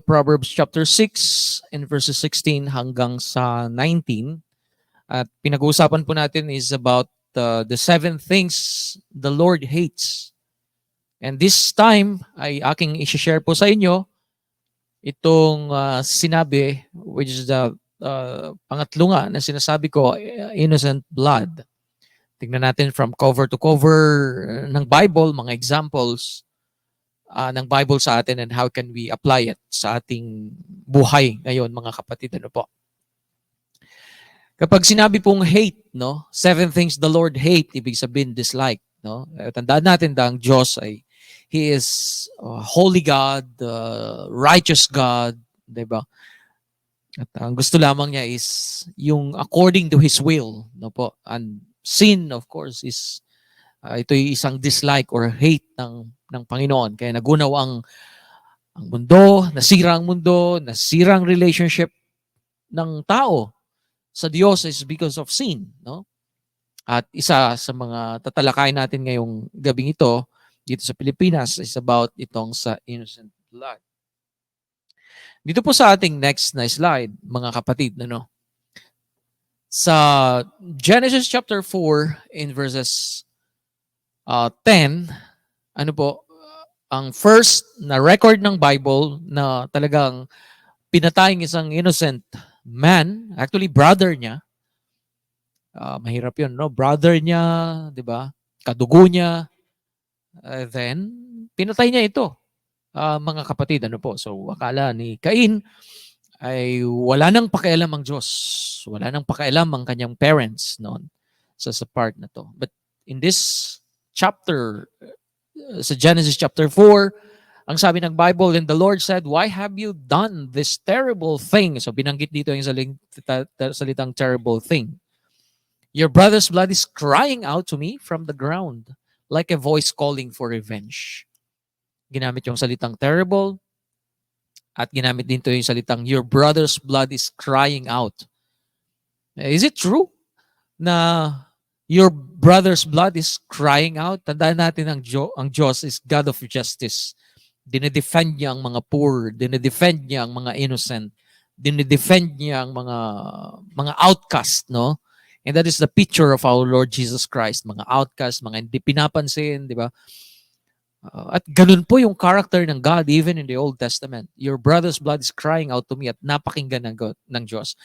Proverbs chapter 6 and verses 16 hanggang sa 19. At pinag-uusapan po natin is about the seven things the Lord hates. And this time ay aking i-share po sa inyo itong sinabi, which is the pangatlo nga na sinasabi ko, innocent blood. Tingnan natin from cover to cover ng Bible, mga examples ng Bible sa atin and how can we apply it sa ating buhay ngayon, mga kapatid. Ano po? Kapag sinabi pong hate, no? Seven things the Lord hate, ibig sabihin dislike, no? Tandaan natin na ang Diyos ay He is holy God, righteous God, 'di ba? At ang gusto lamang niya is yung according to His will, no po? And sin, of course, is ito ay isang dislike or hate ng Panginoon. Kaya nagunaw ang mundo, nasira ang mundo, nasira ang relationship ng tao sa Diyos is because of sin, no? At isa sa mga tatalakayin natin ngayong gabing ito dito sa Pilipinas is about itong sa innocent blood. Dito po sa ating next na slide, mga kapatid, ano? Sa Genesis chapter 4 in verses 10, ano po, ang first na record ng Bible na talagang pinatayang isang innocent man, actually brother niya, mahirap yun, no? Brother niya, di ba? Kadugo niya, then pinatay niya ito, mga kapatid, ano po. So akala ni Cain ay wala nang pakialam ang Diyos. Wala nang pakialam ang kanyang parents noon sa part na to. But in this chapter, sa Genesis chapter 4, ang sabi ng Bible, and the Lord said, why have you done this terrible thing? So binanggit dito yung salitang terrible thing. Your brother's blood is crying out to me from the ground like a voice calling for revenge. Ginamit yung salitang terrible at ginamit din ito yung salitang your brother's blood is crying out. Is it true na your brother's blood is crying out? Tandaan natin ang Diyos is God of justice. Dinedefend niya ang mga poor, dinedefend niya ang mga innocent, dinedefend niya ang mga outcast, no? And that is the picture of our Lord Jesus Christ, mga outcast, mga hindi pinapansin, di ba? At ganun po yung character ng God even in the Old Testament. Your brother's blood is crying out to me at napakinggan ng Diyos.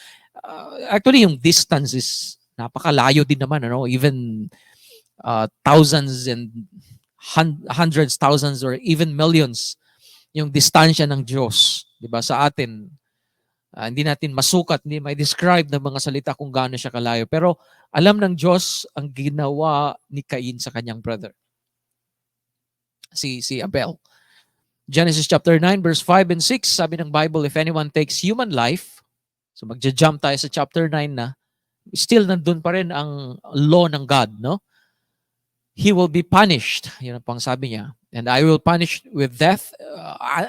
Actually, yung distance is napakalayo din naman, ano? Even thousands and hundreds, thousands, or even millions yung distansya ng Diyos, di ba, sa atin. Hindi natin masukat, hindi may describe ng mga salita kung gaano siya kalayo. Pero alam ng Diyos ang ginawa ni Cain sa kanyang brother, si Abel. Genesis chapter 9 verse 5 and 6, sabi ng Bible, if anyone takes human life, so magja-jump tayo sa chapter 9 na, still nandun pa rin ang law ng God, no? He will be punished. Yun ang pang sabi niya. And I will punish with death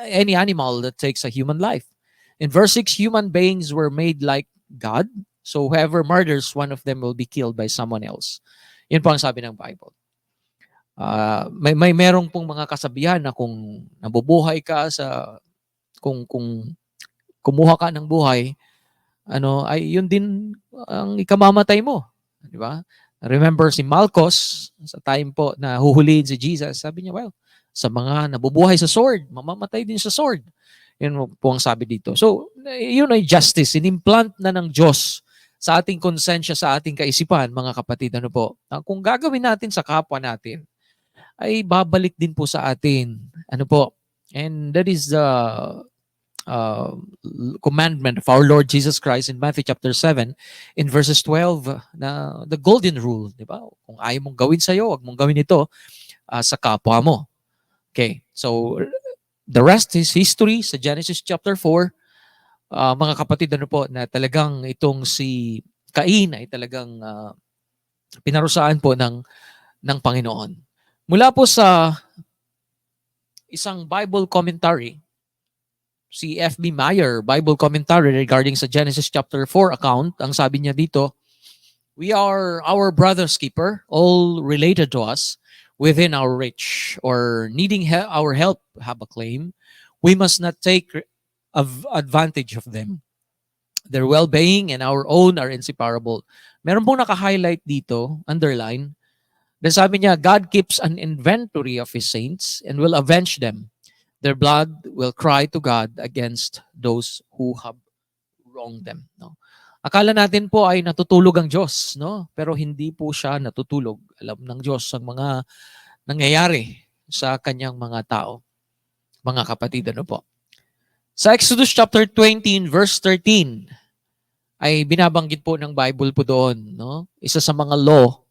any animal that takes a human life. In verse 6, human beings were made like God. So whoever murders one of them will be killed by someone else. Yun po ang sabi ng Bible. May merong pong mga kasabihan na kung nabubuhay ka kung kumuha ka ng buhay, ay yun din ang ikamamatay mo, di ba? Remember si Malchus sa time po na huhulihin si Jesus, sabi niya, well, sa mga nabubuhay sa sword, mamamatay din sa sword. Yun po ang sabi dito. So, yun ay justice. Inimplant na ng Diyos sa ating konsensya, sa ating kaisipan, mga kapatid. Ano po? Kung gagawin natin sa kapwa natin, ay babalik din po sa atin. Ano po? And that is the commandment of our Lord Jesus Christ in Matthew chapter 7 in verses 12 na the golden rule, di ba? Kung ayaw mong gawin sa'yo, huwag mong gawin ito sa kapwa mo. Okay. So, the rest is history sa Genesis chapter 4. Mga kapatid, ano po, na talagang itong si Cain ay talagang pinarusaan po ng Panginoon. Mula po sa isang Bible commentary, si F.B. Meyer, Bible commentary regarding sa Genesis chapter 4 account, ang sabi niya dito, we are our brother's keeper, all related to us, within our reach, or needing our help have a claim. We must not take advantage of them. Their well-being and our own are inseparable. Meron pong naka-highlight dito, underline, dahil sabi niya, God keeps an inventory of His saints and will avenge them. Their blood will cry to God against those who have wronged them. No? Akala natin po ay natutulog ang Diyos, no? Pero hindi po siya natutulog. Alam ng Diyos ang mga nangyayari sa kanyang mga tao. Mga kapatid, ano po? Sa Exodus chapter 20 verse 13 ay binabanggit po ng Bible po doon, no? Isa sa mga law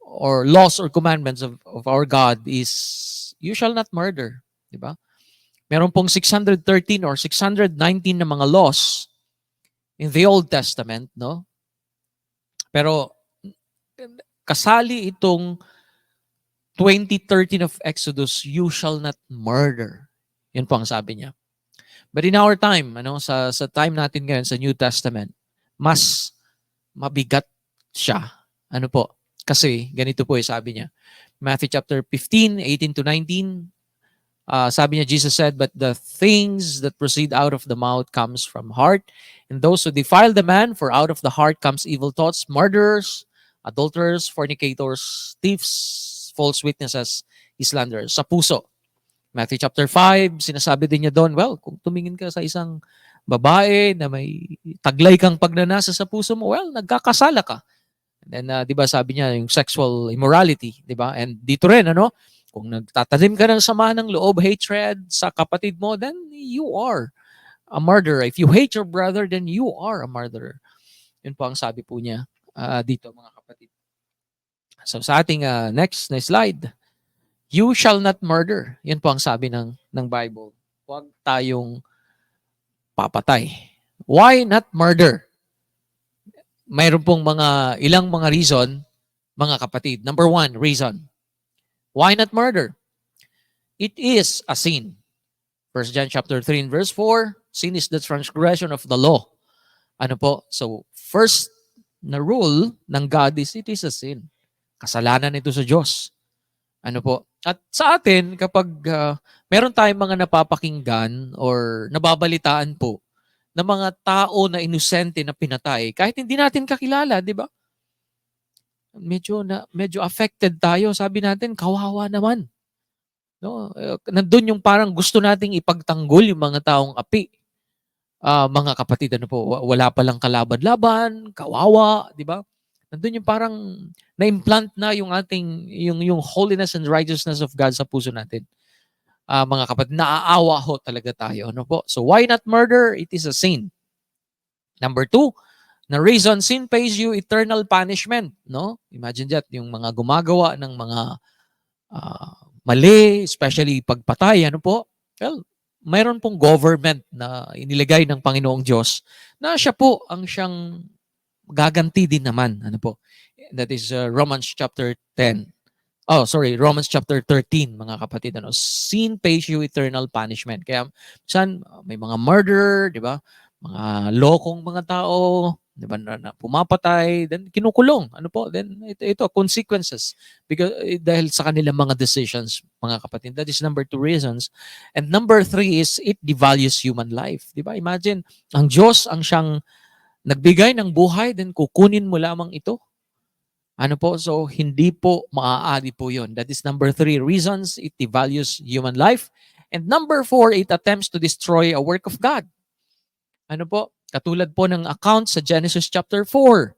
or laws or commandments of our God is you shall not murder, di ba? Meron pong 613 or 619 na mga laws in the Old Testament, no? Pero kasali itong 2013 of Exodus, you shall not murder. Yun po ang sabi niya. But in our time, sa time natin ngayon sa New Testament, mas mabigat siya. Ano po? Kasi ganito po sabi niya. Matthew chapter 15, 18 to 19, sabi niya, Jesus said, but the things that proceed out of the mouth comes from heart, and those who defile the man, for out of the heart comes evil thoughts, murderers, adulterers, fornicators, thieves, false witnesses, slanderers. Sa puso. Matthew chapter 5, sinasabi din niya doon, well, kung tumingin ka sa isang babae na may taglay kang pagnanasa sa puso mo, well, nagkakasala ka. And then, di ba sabi niya, yung sexual immorality, di ba? And dito rin, kung nagtatanim ka ng sama ng loob, hatred sa kapatid mo, then you are a murderer. If you hate your brother, then you are a murderer. Yun po ang sabi po niya dito, mga kapatid. So sa ating next na slide, you shall not murder. Yan po ang sabi ng Bible. Huwag tayong papatay. Why not murder? Mayroon pong ilang mga reason, mga kapatid. Number 1, reason. Why not murder? It is a sin. 1 John chapter 3 and verse 4, sin is the transgression of the law. Ano po? So, first na rule ng God is it is a sin. Kasalanan ito sa Diyos. Ano po? At sa atin, kapag meron tayong mga napapakinggan or nababalitaan po ng mga tao na inosente na pinatay, kahit hindi natin kakilala, di ba? Medyo affected tayo. Sabi natin, kawawa naman. No? Nandun yung parang gusto nating ipagtanggol yung mga taong api. Mga kapatid, wala palang kalaban-laban, kawawa, di ba? Nandun yung parang na-implant na yung ating, yung holiness and righteousness of God sa puso natin. Mga kapatid, naaawa ho talaga tayo. Ano po? So why not murder? It is a sin. Number 2, na reason, sin pays you eternal punishment. No? Imagine that, yung mga gumagawa ng mga mali, especially pagpatay. Ano po? Well, mayroon pong government na inilagay ng Panginoong Diyos na siya po ang siyang gaganti din naman. Ano po? That is Romans chapter 10. Romans chapter 13, mga kapatid. Sin pays you eternal punishment. Kaya saan may mga murder, di ba? Mga lokong mga tao, di ba, na pumapatay, then kinukulong. Ano po? Then ito consequences because dahil sa kanilang mga decisions, mga kapatid. That is number 2 reasons. And number 3 is it devalues human life. Di ba? Imagine, ang Diyos ang siyang nagbigay ng buhay, then kukunin mo lamang ito. Ano po? So, hindi po maaari po yun. That is number 3 reasons it devalues human life. And number 4, it attempts to destroy a work of God. Ano po? Katulad po ng account sa Genesis chapter 4.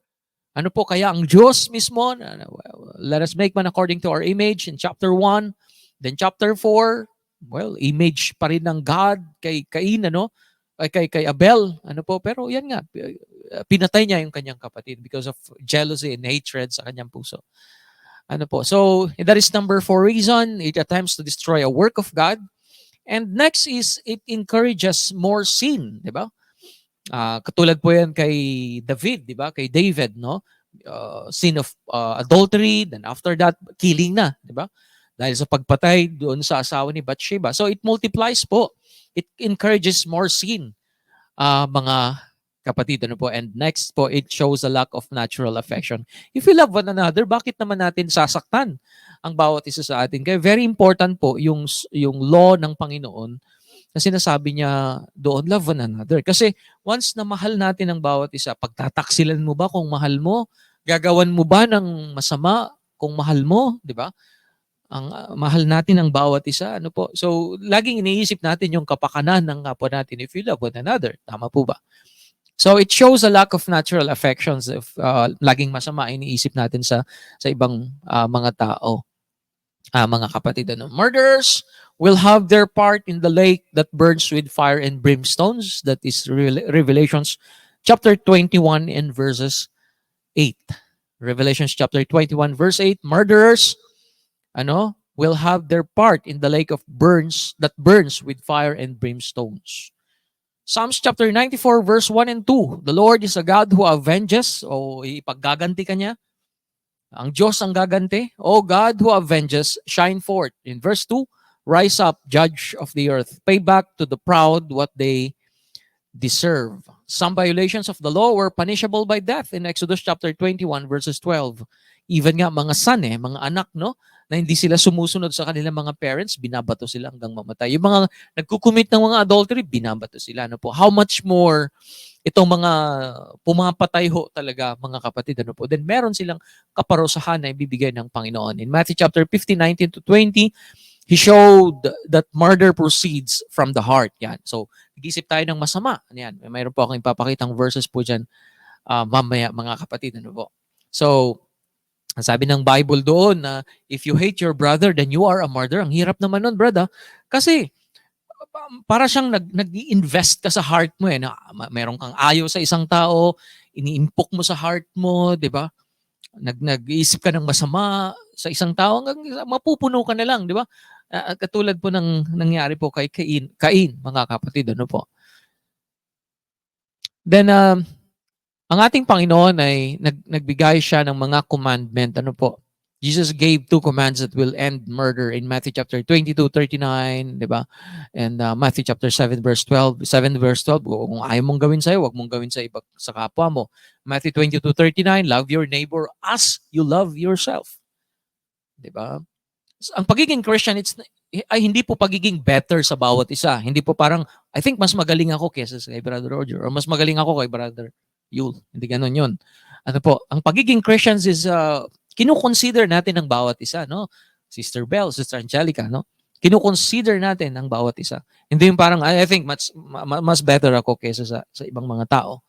Ano po? Kaya ang Diyos mismo, let us make man according to our image in chapter 1. Then chapter 4, well, image pa rin ng God kay Cain, kay Abel, pero yan nga, pinatay niya yung kanyang kapatid because of jealousy and hatred sa kanyang puso. So that is number 4 reason, it attempts to destroy a work of God. And next is it encourages more sin, di ba? Katulad po yan kay David, di ba? Kay David, sin of adultery, then after that killing na, di ba? Dahil sa pagpatay doon sa asawa ni Bathsheba. So it multiplies po. It encourages more sin, mga kapatid. And next po, it shows a lack of natural affection. If we love one another, bakit naman natin sasaktan ang bawat isa sa atin? Kaya very important po yung law ng Panginoon na sinasabi niya doon, love one another. Kasi once na mahal natin ang bawat isa, pagtataksilan mo ba kung mahal mo? Gagawan mo ba ng masama kung mahal mo? Di ba? Ang mahal natin ang bawat isa. Ano po? So, laging iniisip natin yung kapakanan ng kapwa natin if you love one another. Tama po ba? So, it shows a lack of natural affections if laging masama iniisip natin sa ibang mga tao. Mga kapatid, ano? Murderers will have their part in the lake that burns with fire and brimstones. That is Revelations chapter 21 and verses 8. Revelations chapter 21 verse 8. Murderers, will have their part in the lake of that burns with fire and brimstones. Psalms chapter 94 verse 1 and 2. The Lord is a God who avenges, o ipaggaganti ka niya. Ang Diyos ang gaganti. O God who avenges, shine forth. In verse 2, rise up, judge of the earth. Pay back to the proud what they deserve. Some violations of the law were punishable by death in Exodus chapter 21 verses 12. Even nga mga son, mga anak, na hindi sila sumusunod sa kanilang mga parents, binabato sila hanggang mamatay. Yung mga nagkukumit ng mga adultery, binabato sila. Po? How much more itong mga pumapatay ho talaga, mga kapatid, po? Then meron silang kaparusahan na ibibigay ng Panginoon. In Matthew chapter 15, 19 to 20, He showed that murder proceeds from the heart. Yan. So, nag-isip tayo ng masama. Yan. Mayroon po akong ipapakitang verses po dyan mamaya, mga kapatid. Po? So, sabi ng Bible doon na if you hate your brother, then you are a murderer. Ang hirap naman nun, brother. Kasi, para siyang nag-invest ka sa heart mo na meron kang ayaw sa isang tao, iniimpok mo sa heart mo, di ba? Nag-iisip ka ng masama sa isang tao, mapupuno ka na lang, di ba? Katulad po ng nangyari po kay Cain, mga kapatid, po. Then, ang ating Panginoon ay nagbigay siya ng mga commandment, po. Jesus gave 2 commands that will end murder in Matthew chapter 22:39, di ba? And Matthew chapter 7 verse 12, kung ayaw mong gawin sa'yo, huwag mong gawin sa iba, sa kapwa mo. Matthew 22:39, love your neighbor as you love yourself. Di ba? Ang pagiging Christian, ay hindi po pagiging better sa bawat isa. Hindi po parang, I think mas magaling ako kaysa kay Brother Roger, or mas magaling ako kay Brother Yul. Hindi ganun yun. Ano po, ang pagiging Christians is, kinukonsider natin ang bawat isa, no? Sister Bell, Sister Angelica, no? Kinukonsider natin ang bawat isa. Hindi yung parang, I think, mas better ako kaysa sa ibang mga tao.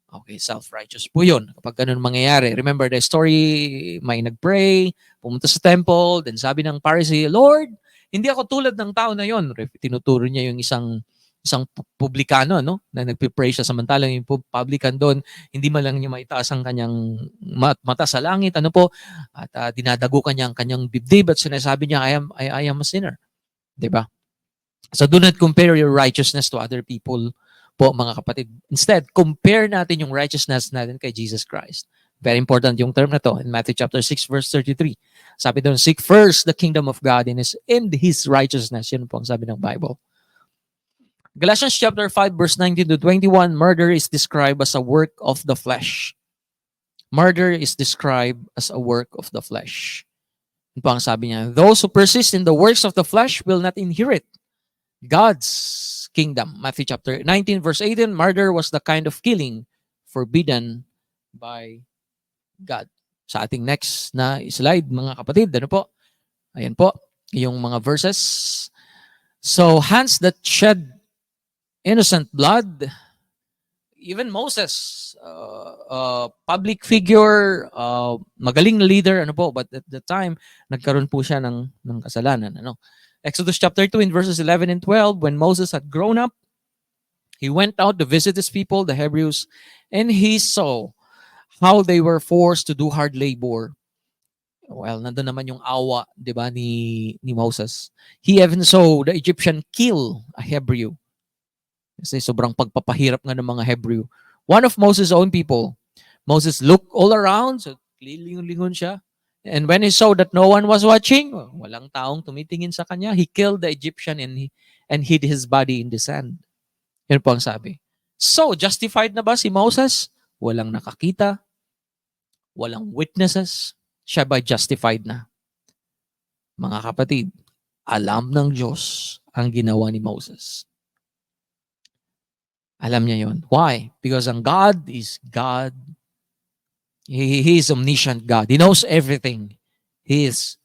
Okay, self-righteous po yun. Kapag ganun mangyayari. Remember the story, may nag-pray, pumunta sa temple, then sabi ng Pharisee, Lord, hindi ako tulad ng tao na yon. Tinuturo niya yung isang publikano, na nagpe-pray siya, samantalang yung publican doon, hindi man lang niya maitaas ang kanyang mata sa langit, at dinadagukan niya ang kanyang dibdib at sinasabi niya, I am a sinner. Diba? So do not compare your righteousness to other people po, mga kapatid. Instead, compare natin yung righteousness natin kay Jesus Christ. Very important yung term na to in Matthew chapter 6 verse 33. Sabi doon, seek first the kingdom of God and His righteousness. Yun po ang sabi ng Bible. Galatians chapter 5 verse 19 to 21, murder is described as a work of the flesh. Murder is described as a work of the flesh. Ito ang sabi niya, those who persist in the works of the flesh will not inherit God's kingdom. Matthew chapter 19 verse 18, murder was the kind of killing forbidden by God. Sa ating next na slide, mga kapatid, ayan po, yung mga verses. So, hands that shed innocent blood, even Moses, public figure, magaling na leader, but at the time, nagkaroon po siya ng kasalanan, Exodus chapter 2 in verses 11 and 12, when Moses had grown up, he went out to visit his people, the Hebrews, and he saw how they were forced to do hard labor. Well, nandun naman yung awa, di ba, ni Moses. He even saw the Egyptian kill a Hebrew. Kasi sobrang pagpapahirap nga ng mga Hebrew. One of Moses' own people. Moses looked all around, so lilingon-lingon siya. And when he saw that no one was watching, walang taong tumitingin sa kanya, he killed the Egyptian and hid his body in the sand. Yun po ang sabi. So, justified na ba si Moses? Walang nakakita, walang witnesses, siya ba justified na? Mga kapatid, alam ng Diyos ang ginawa ni Moses. Alam niya yon. Why? Because ang God is God. He is omniscient God. He knows everything. He is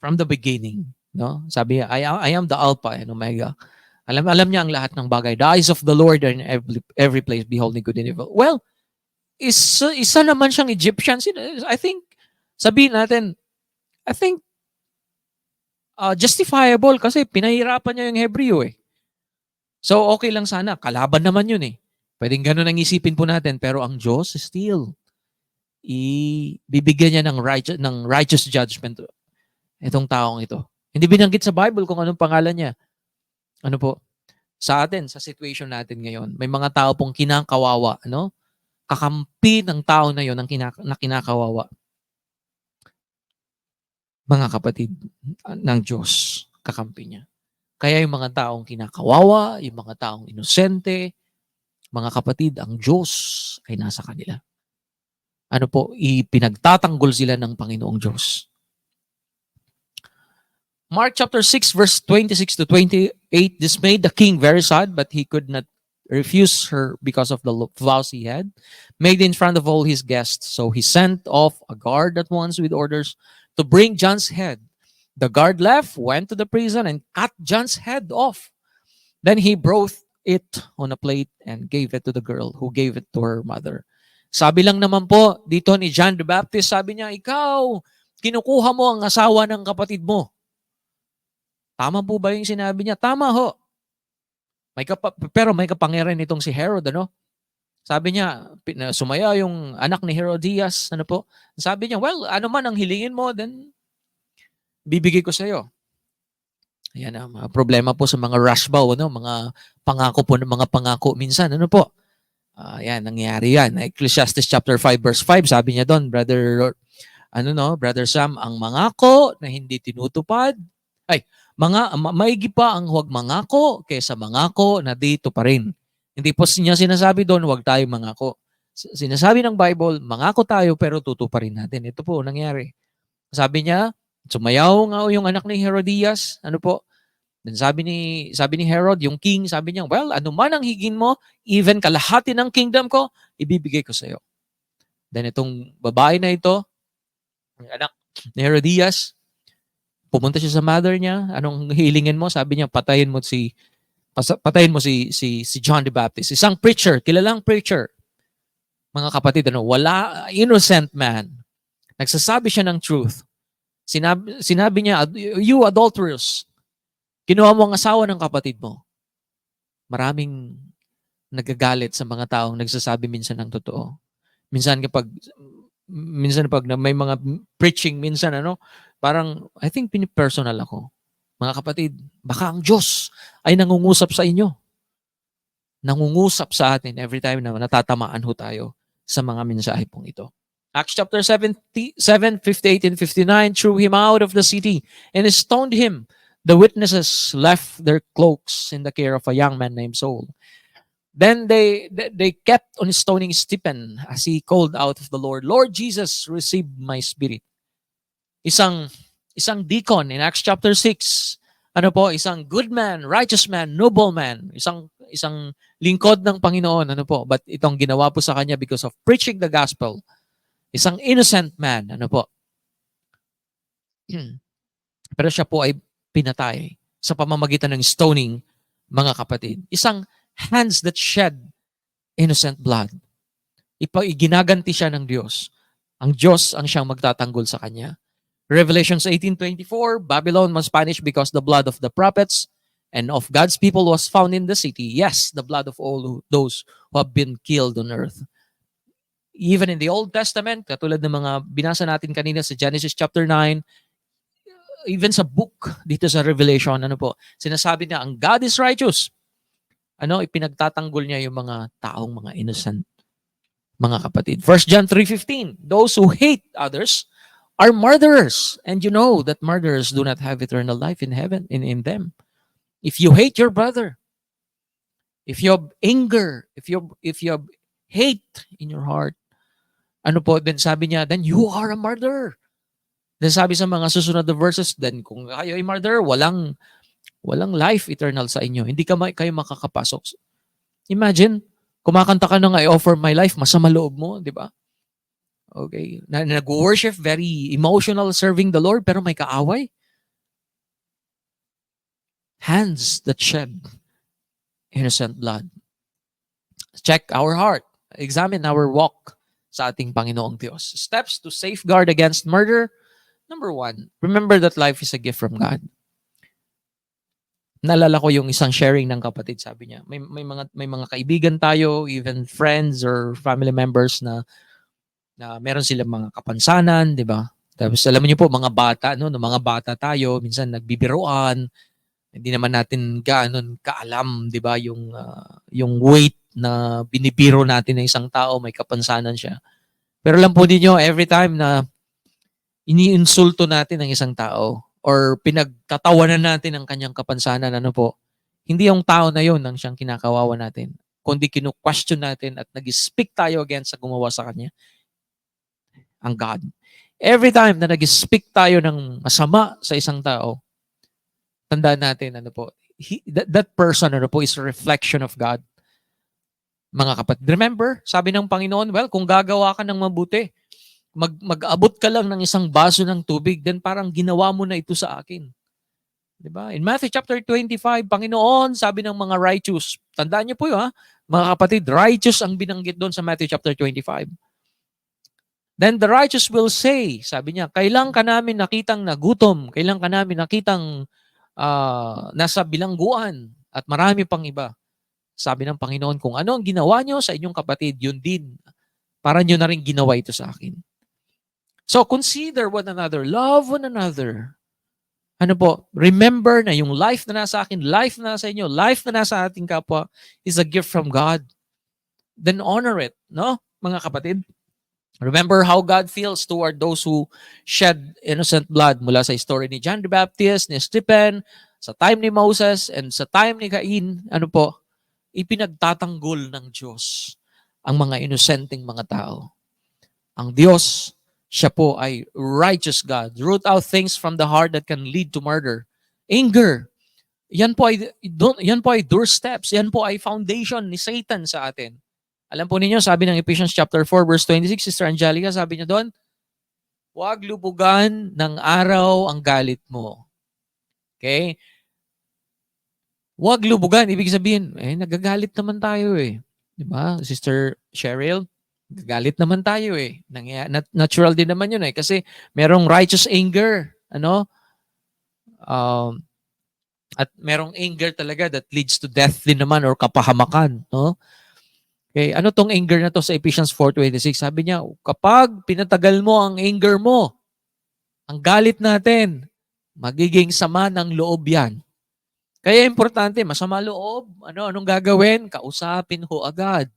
from the beginning. No? Sabi niya, I am the Alpha and Omega. Alam niya ang lahat ng bagay. The eyes of the Lord are in every place, beholding good and evil. Well, isa naman siyang Egyptian. I think, sabihin natin, I think, justifiable kasi pinahirapan niya yung Hebreo eh. So, okay lang sana. Kalaban naman yun eh. Pwedeng ganun ang isipin po natin. Pero ang Diyos, still, bibigyan niya ng righteous judgment itong taong ito. Hindi binanggit sa Bible kung anong pangalan niya. Ano po? Sa atin, sa situation natin ngayon, may mga tao pong kinakawawa, ano? Kakampi ng tao na yon na kinakawawa. Mga kapatid ng Diyos, kakampi niya. Kaya yung mga taong kinakawawa, yung mga taong inosente, mga kapatid, ang Diyos ay nasa kanila. Ano po, ipinagtatanggol sila ng Panginoong Diyos. Mark chapter 6 verse 26 to 28, this made the king very sad, but he could not refuse her because of the vows he had made in front of all his guests. So he sent off a guard at once with orders to bring John's head. The guard left, went to the prison, and cut John's head off. Then he brought it on a plate and gave it to the girl, who gave it to her mother. Sabi lang naman po dito ni John the Baptist, sabi niya, ikaw, kinukuha mo ang asawa ng kapatid mo. Tama po ba yung sinabi niya? Tama ho. Pero may kapangyarihan itong si Herod, ano? Sabi niya, sumaya yung anak ni Herodias, ano po? Sabi niya, well, ano man ang hilingin mo, then bibigay ko sa iyo. Ayan ang problema po sa mga rush bow, ano? Mga pangako minsan, ano po? Ayan, nangyari yan. Ecclesiastes chapter 5 verse 5, sabi niya doon, Brother Sam, ang mangako na hindi tinutupad, maigi pa ang huwag mangako kaysa mangako na dito pa rin. Hindi po niya sinasabi doon, huwag tayo mangako. Sinasabi ng Bible, mangako tayo pero tutuparin natin. Ito po nangyari. Sabi niya, sumayaw nga yung anak ni Herodias. Ano po? Then sabi ni Herod, yung king, sabi niya, well, ano man ang higin mo, even kalahati ng kingdom ko, ibibigay ko sa iyo. Then itong babae na ito, ang anak ni Herodias, pumunta siya sa mother niya, anong hilingin mo? Sabi niya, patayin mo si John the Baptist. Isang preacher, kilalang preacher. Mga kapatid, wala, innocent man. Nagsasabi siya ng truth. Sinabi niya, you adulterous, kinuha mo ang asawa ng kapatid mo. Maraming nagagalit sa mga taong nagsasabi minsan ng totoo. Minsan pag may mga preaching minsan, parang, I think pinipersonal ako. Mga kapatid, baka ang Diyos ay nangungusap sa inyo. Nangungusap sa atin every time na natatamaan ho tayo sa mga mensahe pong ito. Acts chapter 7, 58 and 59, threw him out of the city and stoned him. The witnesses left their cloaks in the care of a young man named Saul. Then they kept on stoning Stephen as he called out of the Lord, Lord Jesus, receive my spirit. Isang deacon in Acts chapter 6, isang good man, righteous man, noble man, isang lingkod ng Panginoon, but itong ginawa po sa kanya because of preaching the gospel. Isang innocent man, pero siya po ay pinatay sa pamamagitan ng stoning, mga kapatid. Isang hands that shed innocent blood. Ginaganti siya ng Diyos. Ang Diyos ang siyang magtatanggol sa kanya. Revelations 18:24, Babylon was punished because the blood of the prophets and of God's people was found in the city. Yes, the blood of all those who have been killed on earth. Even in the Old Testament, katulad ng mga binasa natin kanina sa Genesis chapter 9, even sa book dito sa Revelation, sinasabi niya, ang God is righteous. Ipinagtatanggol niya yung mga taong mga innocent, mga kapatid. 1 John 3:15, those who hate others are murderers, and you know that murderers do not have eternal life in heaven, in them. If you hate your brother, if you have anger, if you have hate in your heart, then sabi niya, then you are a murderer. Then sabi sa mga susunod na verses, then kung kayo ay murderer, walang life eternal sa inyo. Hindi kayo makakapasok Imagine, kumakanta ka ng I offer my life, masama loob mo, di ba? Okay. Nag-worship, very emotional, serving the Lord, pero may kaaway. Hands that shed innocent blood. Check our heart. Examine our walk sa ating Panginoong Diyos. Steps to safeguard against murder. Number 1, remember that life is a gift from God. Naalala ko yung isang sharing ng kapatid, sabi niya, may mga kaibigan tayo, even friends or family members na meron silang mga kapansanan, 'di ba? Tapos alam niyo po mga bata, no, mga bata tayo, minsan nagbibiruan, hindi naman natin gaanon kaalam, 'di ba, yung weight na binibiro natin ng isang tao, may kapansanan siya. Pero alam po niyo, every time na iniinsulto natin ang isang tao or pinagtatawanan natin ang kanyang kapansanan, ano po, hindi yung tao na yun ang siyang kinakawawa natin, kundi kinu-question natin at nag-speak tayo against sa gumawa sa kanya, ang God. Every time na nag-speak tayo ng masama sa isang tao, tandaan natin, ano po, that person, ano po, is a reflection of God. Mga kapatid, remember, sabi ng Panginoon, well, kung gagawa ka ng mabuti, mag-abot ka lang ng isang baso ng tubig, then parang ginawa mo na ito sa akin. Diba? In Matthew chapter 25, Panginoon, sabi ng mga righteous, tandaan niyo po yun, ha? Mga kapatid, righteous ang binanggit doon sa Matthew chapter 25. Then the righteous will say, sabi niya, kailan ka namin nakitang nagutom, kailan ka namin nakitang nasa bilangguan, at marami pang iba. Sabi ng Panginoon, kung ano ang ginawa niyo sa inyong kapatid, yun din, para niyo na rin ginawa ito sa akin. So consider one another, love one another. Ano po, remember na yung life na nasa akin, life na nasa inyo, life na nasa ating kapwa is a gift from God. Then honor it, no? Mga kapatid, remember how God feels toward those who shed innocent blood mula sa story ni John the Baptist, ni Stephen, sa time ni Moses, and sa time ni Cain, ano po, ipinagtatanggol ng Diyos ang mga inosenteng mga tao. Ang Diyos, siya po ay righteous God. Root out things from the heart that can lead to murder. Anger. Yan po ay doorsteps. Yan po ay foundation ni Satan sa atin. Alam po ninyo, sabi ng Ephesians chapter 4 verse 26, Sister Angelica, sabi niya doon, huwag lubugan ng araw ang galit mo. Okay? Huwag lubugan. Ibig sabihin, nagagalit naman tayo eh. Diba, Sister Cheryl? Galit naman tayo eh. Natural din naman yun eh. Kasi merong righteous anger. Ano? At merong anger talaga that leads to death din naman or kapahamakan. No? Okay, ano tong anger na to sa Ephesians 4:26? Sabi niya, kapag pinatagal mo ang anger mo, ang galit natin, magiging sama ng loob yan. Kaya importante, masama loob. Anong gagawin? Kausapin ho agad.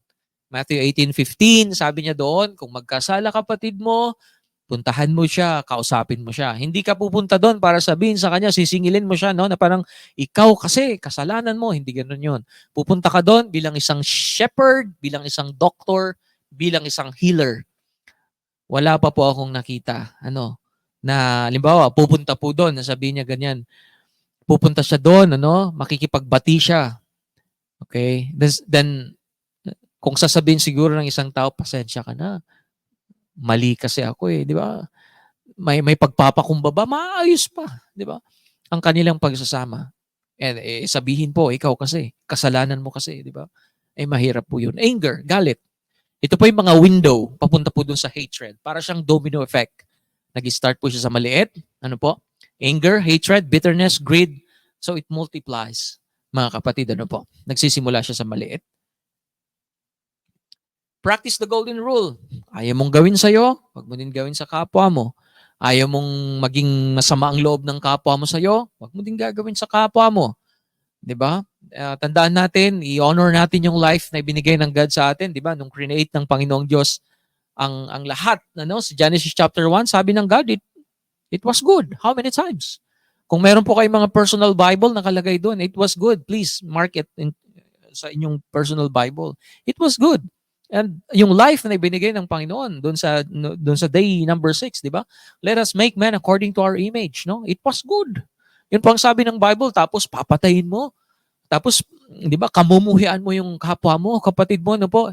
Matthew 18:15, sabi niya doon, kung magkasala kapatid mo, puntahan mo siya, kausapin mo siya. Hindi ka pupunta doon para sabihin sa kanya, sisingilin mo siya, no? Na parang, ikaw kasi, kasalanan mo. Hindi ganun yun. Pupunta ka doon bilang isang shepherd, bilang isang doctor, bilang isang healer. Wala pa po akong nakita, na, halimbawa, pupunta po doon, sabihin niya ganyan, pupunta siya doon, makikipagbati siya. Okay? Then, kung sasabihin siguro ng isang tao, pasensya ka na. Mali kasi ako eh, di ba? May pagpapakumbaba, maayos pa, di ba? Ang kanilang pagsasama. And sabihin po, ikaw kasi, kasalanan mo kasi, di ba? Mahirap po yun. Anger, galit. Ito po yung mga window, papunta po dun sa hatred. Para siyang domino effect. Nag-start po siya sa maliit. Ano po? Anger, hatred, bitterness, greed. So it multiplies. Mga kapatid, ano po? Nagsisimula siya sa maliit. Practice the golden rule. Ayaw mong gawin sa'yo, wag mo din gawin sa kapwa mo. Ayaw mong maging masama ang loob ng kapwa mo sa'yo, wag mo din gagawin sa kapwa mo. Diba? Tandaan natin, i-honor natin yung life na ibinigay ng God sa atin. Diba? Nung create ng Panginoong Diyos, ang lahat, sa Genesis chapter 1, sabi ng God, it was good. How many times? Kung meron po kayong mga personal Bible nakalagay doon, it was good. Please mark it sa inyong personal Bible. It was good. And yung life na ibinigay ng Panginoon doon sa day number 6, di ba? Let us make man according to our image, no? It was good. Yun po ang sabi ng Bible, tapos papatayin mo. Tapos, di ba, kamumuhian mo yung kapwa mo, kapatid mo, ano po?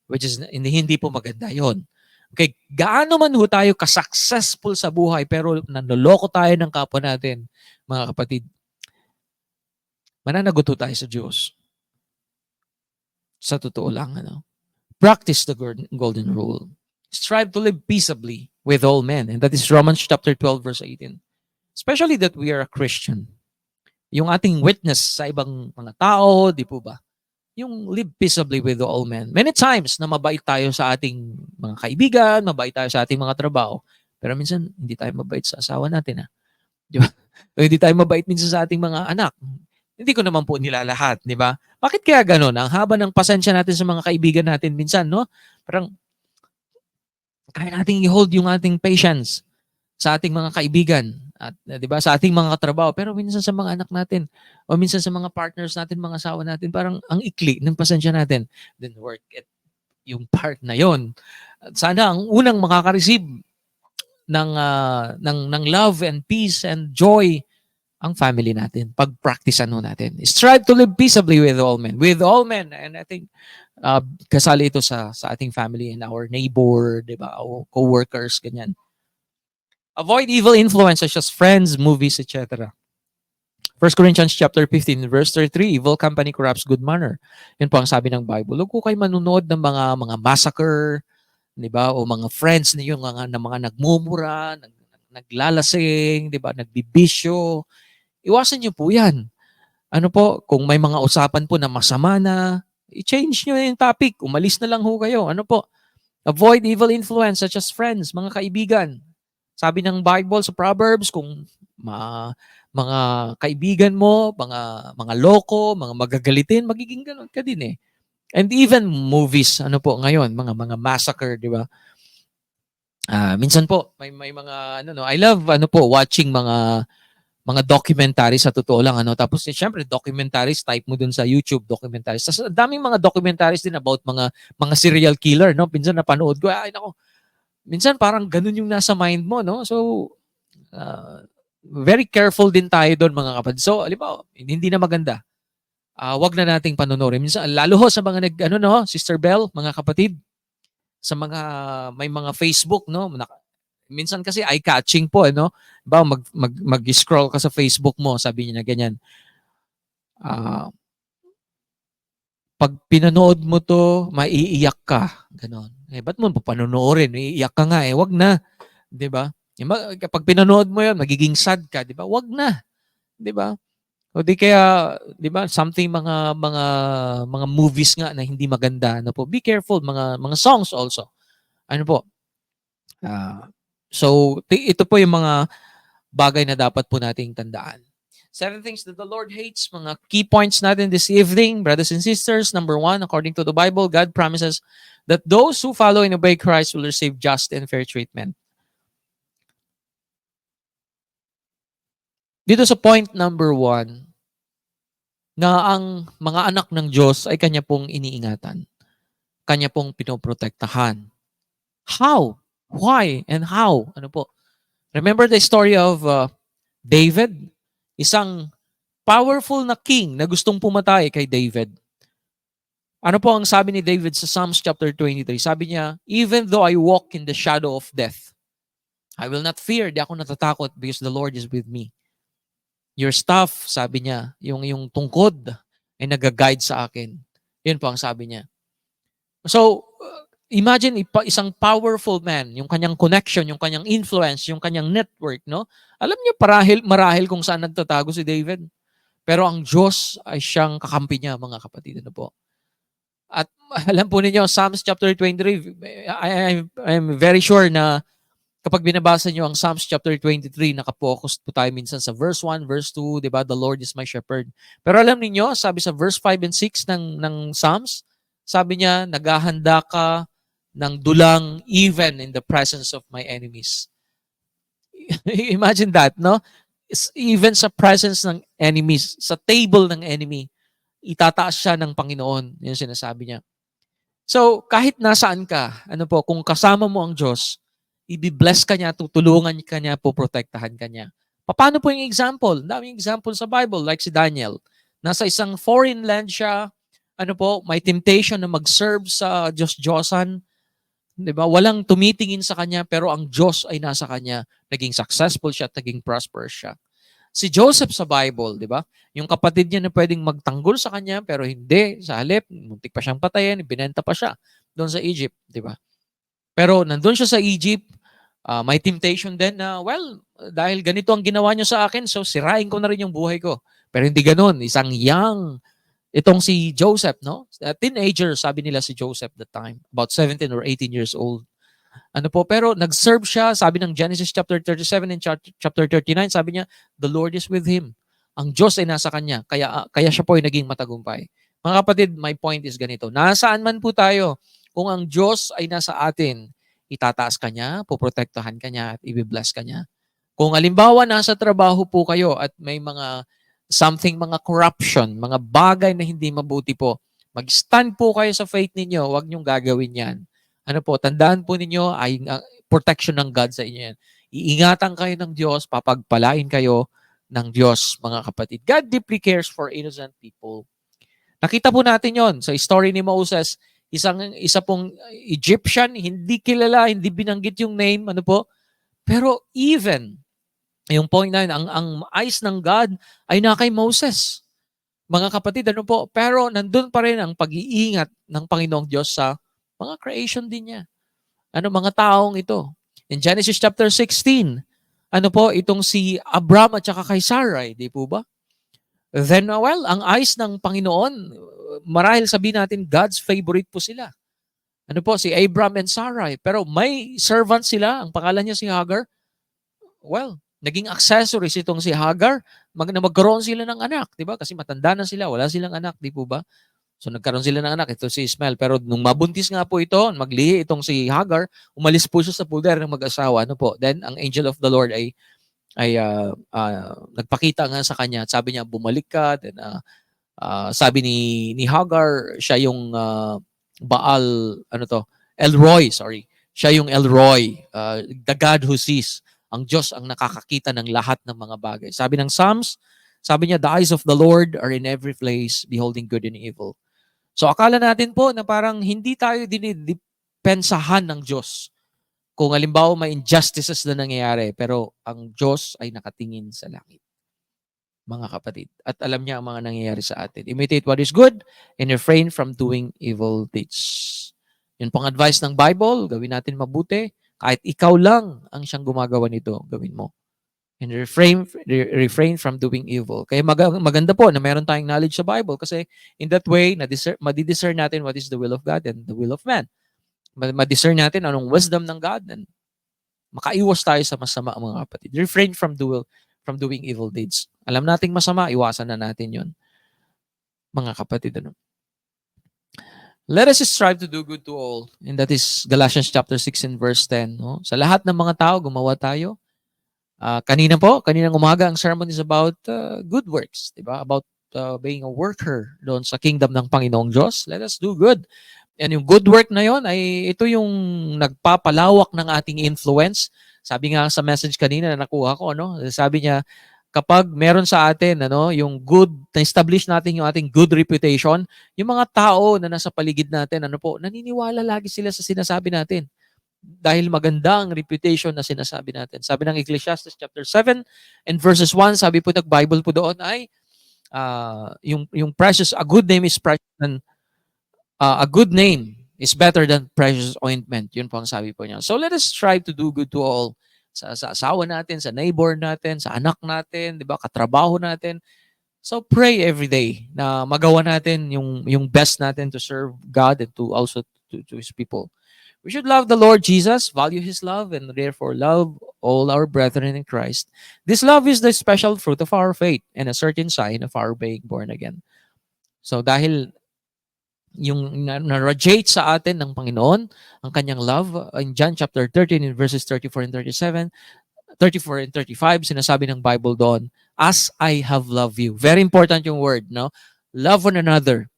Which is, hindi po maganda yon. Okay, gaano man ho tayo ka-successful sa buhay, pero nanloloko tayo ng kapwa natin, mga kapatid, mananagot ho tayo sa Diyos. Sa totoo lang, ano? Practice the golden rule. Strive to live peaceably with all men. And that is Romans chapter 12, verse 18. Especially that we are a Christian. Yung ating witness sa ibang mga tao, di po ba? Yung live peaceably with all men. Many times na mabait tayo sa ating mga kaibigan, mabait tayo sa ating mga trabaho. Pero minsan, hindi tayo mabait sa asawa natin. Ha? Di ba? O hindi tayo mabait minsan sa ating mga anak. Hindi ko naman po nilalahat, di ba? Bakit kaya gano'n? Ang haba ng pasensya natin sa mga kaibigan natin minsan, no? Parang kaya nating i-hold yung ating patience sa ating mga kaibigan at 'di ba sa ating mga katrabaho, pero minsan sa mga anak natin o minsan sa mga partners natin, mga asawa natin, parang ang ikli ng pasensya natin. Then work at yung part na yon. Sana ang unang makaka-receive ng love and peace and joy ang family natin. Pag-practicean natin. Strive to live peaceably with all men. With all men. And I think kasali ito sa ating family and our neighbor, di ba? O co-workers, ganyan. Avoid evil influence such as friends, movies, etc. 1 Corinthians chapter 15, verse 33, evil company corrupts good manner. Yun po ang sabi ng Bible. Huwag ko kayo manunood ng mga massacre, di ba? O mga friends niyo ng mga nagmumura, naglalasing, di ba? Nagbibisyo. Iwasan niyo po yan. Ano po, kung may mga usapan po na masama na, i-change niyo yung topic. Umalis na lang ho kayo. Ano po? Avoid evil influence such as friends, mga kaibigan. Sabi ng Bible sa Proverbs, kung mga kaibigan mo, mga loko, mga magagalitin, magiging ganun ka din eh. And even movies, ano po ngayon, mga massacre, di ba? Minsan po may mga I love watching mga documentaries sa totoo lang tapos syempre documentaries type mo dun sa YouTube documentaries. Tapos daming mga documentaries din about mga serial killer minsan napanood ko ay nako. Minsan parang ganun yung nasa mind mo so very careful din tayo doon mga kapatid. So halimbawa hindi na maganda. Wag na nating panonoorin. Minsan lalo ho sa mga Sister Bell, mga kapatid, sa mga may mga Facebook minsan kasi eye-catching po ba mag-scroll ka sa Facebook mo, sabi niya na ganyan. Pag pinanood mo to, maiiyak ka, ganon. Ba't mo papanoorin? Iiyak ka nga wag na, 'di ba? Kapag pinanood mo 'yon, magiging sad ka, 'di ba? Wag na, 'di ba? O di kaya, 'di ba, something mga movies nga na hindi maganda po. Be careful mga songs also. Ano po? So, ito po yung mga bagay na dapat po nating tandaan. 7 things that the Lord hates, mga key points natin this evening, brothers and sisters. Number 1, according to the Bible, God promises that those who follow and obey Christ will receive just and fair treatment. Dito sa point number 1, na ang mga anak ng Diyos ay Kanya pong iniingatan. Kanya pong pinoprotektahan. How? Why? And how? Ano po? Remember the story of David? Isang powerful na king na gustong pumatay kay David. Ano po ang sabi ni David sa Psalms chapter 23? Sabi niya, even though I walk in the shadow of death, I will not fear. Di ako natatakot because the Lord is with me. Your staff, sabi niya, yung tungkod ay nag-guide sa akin. Yun po ang sabi niya. So, imagine isang powerful man, yung kanyang connection, yung kanyang influence, yung kanyang network, Alam niyo marahil kung saan nagtatago si David. Pero ang Diyos ay siyang kakampi niya, mga kapatid. Po? At alam po ninyo, Psalms chapter 23, I'm very sure na kapag binabasa niyo ang Psalms chapter 23, nakapokus po tayo minsan sa verse 1, verse 2, di ba? The Lord is my shepherd. Pero alam niyo, sabi sa verse 5 and 6 ng Psalms, sabi niya, naghahanda ka ng dulang even in the presence of my enemies. Imagine that, even sa presence ng enemies, sa table ng enemy, itataas siya ng Panginoon. Yan sinasabi niya. So, kahit nasaan ka, kung kasama mo ang Diyos, i-bless ka niya, tutulungan ka niya, poprotektahan ka niya. Paano po yung example? Daming example sa Bible, like si Daniel. Nasa isang foreign land siya, may temptation na mag-serve sa Diyos-Diyosan, 'di ba? Walang tumitingin sa kanya pero ang Diyos ay nasa kanya. Naging successful siya at naging prosperous siya. Si Joseph sa Bible, 'di ba? Yung kapatid niya na pwedeng magtanggol sa kanya pero hindi, sa halip muntik pa siyang patayin, binenta pa siya doon sa Egypt, 'di ba? Pero nandun siya sa Egypt, may temptation din na, well, dahil ganito ang ginawa niyo sa akin, so sirain ko na rin yung buhay ko. Pero hindi ganoon, isang young itong si Joseph, no? Teenager, sabi nila si Joseph that time, about 17 or 18 years old. Pero nag-serve siya, sabi ng Genesis chapter 37 and chapter 39, sabi niya, the Lord is with him. Ang Diyos ay nasa kanya, kaya siya po ay naging matagumpay. Mga kapatid, my point is ganito, nasaan man po tayo, kung ang Diyos ay nasa atin, itataas ka niya, poprotektahan ka niya, at ibibless ka niya. Kung alimbawa nasa trabaho po kayo at may mga corruption, mga bagay na hindi mabuti po, mag-stand po kayo sa faith ninyo, huwag niyong gagawin yan. Tandaan po ninyo ay protection ng God sa inyo yan. Iingatan kayo ng Diyos, papagpalain kayo ng Diyos, mga kapatid. God deeply cares for innocent people. Nakita po natin yon sa story ni Moses, isa pong Egyptian, hindi kilala, hindi binanggit yung name, pero even, yung point na yun, ang eyes ng God ay na kay Moses. Mga kapatid, pero nandun pa rin ang pag-iingat ng Panginoong Diyos sa mga creation din niya. Mga taong ito. In Genesis chapter 16, itong si Abram at saka kay Sarai, di po ba? Then, ang eyes ng Panginoon, marahil sabihin natin, God's favorite po sila. Si Abram and Sarai. Pero may servant sila, ang pangalan niya si Hagar. Well, naging accessories itong si Hagar, na magkaroon sila ng anak, di ba? Kasi matanda na sila, wala silang anak, di po ba? So nagkaroon sila ng anak, ito si Ismael. Pero nung mabuntis nga po ito, maglihi itong si Hagar, umalis po siya sa poder ng mag-asawa. Then ang angel of the Lord ay nagpakita nga sa kanya at sabi niya, bumalik ka. Then sabi ni Hagar, siya yung Baal, Elroy, sorry. Siya yung Elroy, the God who sees. Ang Diyos ang nakakakita ng lahat ng mga bagay. Sabi ng Psalms, sabi niya, the eyes of the Lord are in every place, beholding good and evil. So akala natin po na parang hindi tayo dinidepensahan ng Diyos. Kung halimbawa may injustices na nangyayari, pero ang Diyos ay nakatingin sa langit. Mga kapatid. At alam niya ang mga nangyayari sa atin. Imitate what is good and refrain from doing evil deeds. Yun pong advice ng Bible, gawin natin mabuti. Kahit ikaw lang ang siyang gumagawa nito, gawin mo. And refrain from doing evil. Kaya maganda po na meron tayong knowledge sa Bible kasi in that way, madidiscern natin what is the will of God and the will of man. Madiscern natin anong wisdom ng God and makaiwas tayo sa masama, mga kapatid. Refrain from doing evil deeds. Alam nating masama, iwasan na natin yon, mga kapatid. Let us strive to do good to all. And that is Galatians chapter 6 and verse 10. No? Sa lahat ng mga tao, gumawa tayo. Kaninang umaga, ang sermon is about good works. Diba? About being a worker doon sa kingdom ng Panginoong Diyos. Let us do good. And yung good work na yon ay ito yung nagpapalawak ng ating influence. Sabi nga sa message kanina na nakuha ko, sabi niya, kapag meron sa atin yung good, na-establish natin yung ating good reputation, yung mga tao na nasa paligid natin, naniniwala lagi sila sa sinasabi natin. Dahil maganda ang reputation na sinasabi natin. Sabi ng Ecclesiastes chapter 7 and verses 1, sabi po nag-Bible po doon ay yung precious, a good name is precious than a good name is better than precious ointment. Yun po ang sabi po niya. So let us strive to do good to all. Sa asawa natin, sa neighbor natin, sa anak natin, di ba, katrabaho natin. So pray every day na magawa natin yung best natin to serve God and to also to His people. We should love the Lord Jesus, value His love, and therefore love all our brethren in Christ. This love is the special fruit of our faith and a certain sign of our being born again. So dahil yung na-radiate sa atin ng Panginoon, ang kanyang love, in John chapter 13 in verses 34 and 37, 34 and 35, sinasabi ng Bible doon, as I have loved you. Very important yung word, no? Love one another.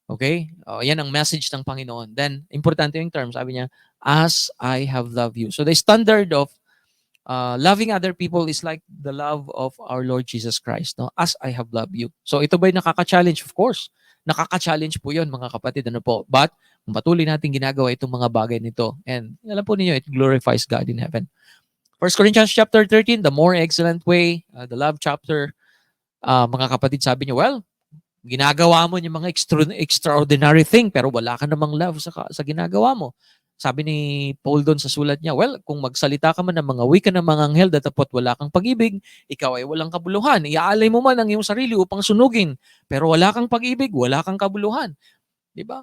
Okay? Yan ang message ng Panginoon. Then, importante yung term. Sabi niya, as I have loved you. So, the standard of Loving other people is like the love of our Lord Jesus Christ, no? As I have loved you. So ito ba'y nakaka-challenge? Of course. Nakaka-challenge po 'yon, mga kapatid, ano po. But kung patuloy natin ginagawa itong mga bagay nito, and alam po ninyo, it glorifies God in heaven. 1 Corinthians chapter 13, the more excellent way, the love chapter, mga kapatid, sabi niyo, well, ginagawa mo yung mga extraordinary thing, pero wala ka namang love sa ginagawa mo. Sabi ni Paul doon sa sulat niya, well, kung magsalita ka man ng mga wika ng mga anghel, datapot wala kang pag-ibig, ikaw ay walang kabuluhan. Iaalay mo man ang iyong sarili upang sunugin, pero wala kang pag-ibig, wala kang kabuluhan. Di ba?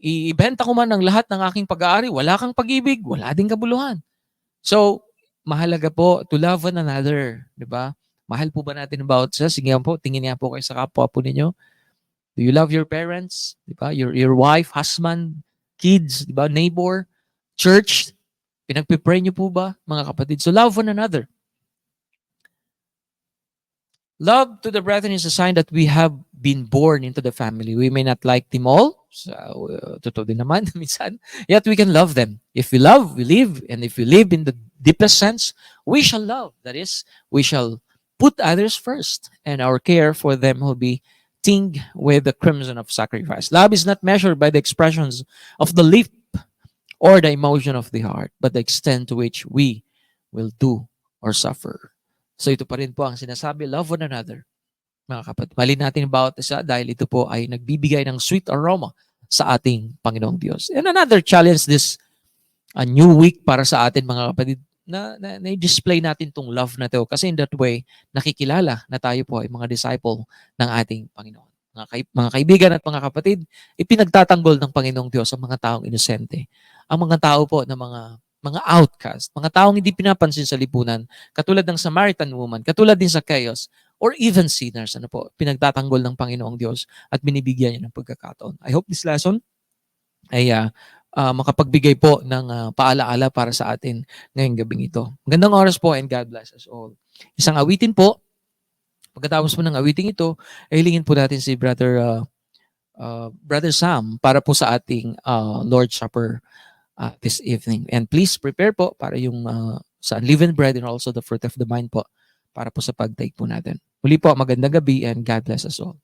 Ibenta ko man ang lahat ng aking pag-aari, wala kang pag-ibig, wala ding kabuluhan. So, mahalaga po to love one another. Di ba? Mahal po ba natin ang bawat isa? Sige po, tingin niya po kayo sa kapwa po ninyo. Do you love your parents? Di ba? Your wife, husband, kids, di ba? Neighbor, church. Pinagpipray niyo po ba, mga kapatid? So love one another. Love to the brethren is a sign that we have been born into the family. We may not like them all. So, totoo din naman, minsan. Yet we can love them. If we love, we live. And if we live in the deepest sense, we shall love. That is, we shall put others first. And our care for them will be tinged with the crimson of sacrifice. Love is not measured by the expressions of the lip or the emotion of the heart, but the extent to which we will do or suffer. So ito pa rin po ang sinasabi, love one another. Mga kapatid, mali natin bawat isa dahil ito po ay nagbibigay ng sweet aroma sa ating Panginoong Diyos. And another challenge this a new week para sa atin, mga kapatid, na display natin tong love na ito. Kasi in that way, nakikilala na tayo po ay mga disciple ng ating Panginoon. Mga kaibigan at mga kapatid, ipinagtatanggol ng Panginoong Diyos ang mga taong inosente. Ang mga tao po na mga outcast, mga taong hindi pinapansin sa lipunan, katulad ng Samaritan woman, katulad din sa chaos, or even sinners, pinagtatanggol ng Panginoong Diyos at binibigyan niya ng pagkakataon. I hope this lesson ay makapagbigay po ng paalaala para sa atin ngayong gabing ito. Magandang oras po and God bless us all. Isang awitin po. Pagkatapos po ng awiting ito, ay hilingin po natin si Brother Sam para po sa ating Lord's Supper this evening. And please prepare po para yung sa unleavened bread and also the fruit of the mind po para po sa pagtake po natin. Muli po, magandang gabi and God bless us all.